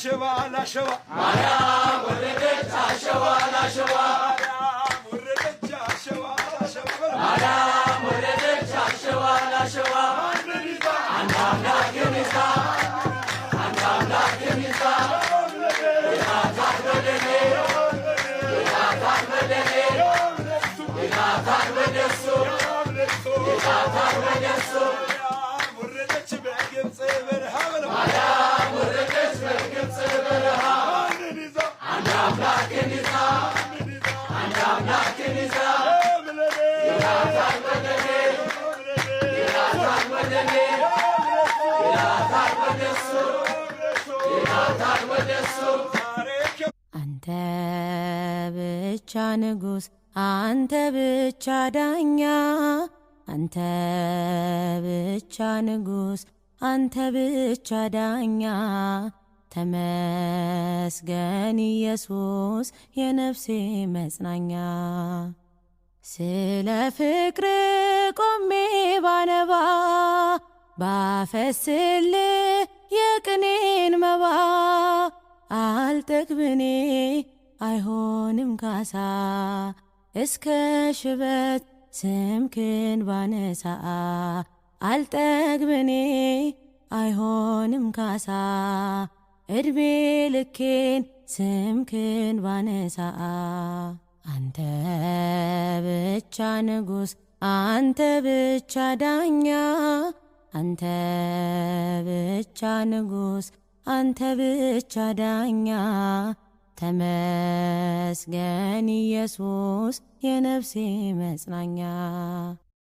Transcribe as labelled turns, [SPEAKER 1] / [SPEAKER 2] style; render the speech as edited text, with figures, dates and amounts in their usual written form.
[SPEAKER 1] شوالا شوا مريم ولدت شوالا شوا مريم ولدت شوالا شوا مريم ولدت شوالا شوا عندنا كنيسة عندنا كنيسة يا تعبدني يا تعبدني يا تعبدسو يا تعبدسو ولدت بعقب صبر حول مريم ولدت بعقب صبر حول عندنا كنيسة عندنا كنيسة يا تعبدني يا تعبدني يا تعبدسو يا تعبدسو
[SPEAKER 2] አንተ ብቻ ንጉስ አንተ ብቻ ዳኛ አንተ ብቻ ንጉስ አንተ ብቻ ዳኛ ተመስገን ኢየሱስ የነፍሴ መጽናኛ ስለ ፍቅር ቆሜ ባነባ ባፈስል የቅኔን መባ አልጠግብኔ አይሆንም ካሳ እስከ ሽበት ስምክን ባነሳ አልጠግብኔ አይሆንም ካሳ እድሜ ልኬን ስምክን ባነሳ አንተ ብቻ ንጉስ አንተ ብቻ ዳኛ አንተ ብቻ ንጉስ አንተ ብቻ ዳኛ ተመስገን ኢየሱስ የነፍሴ መጽናኛ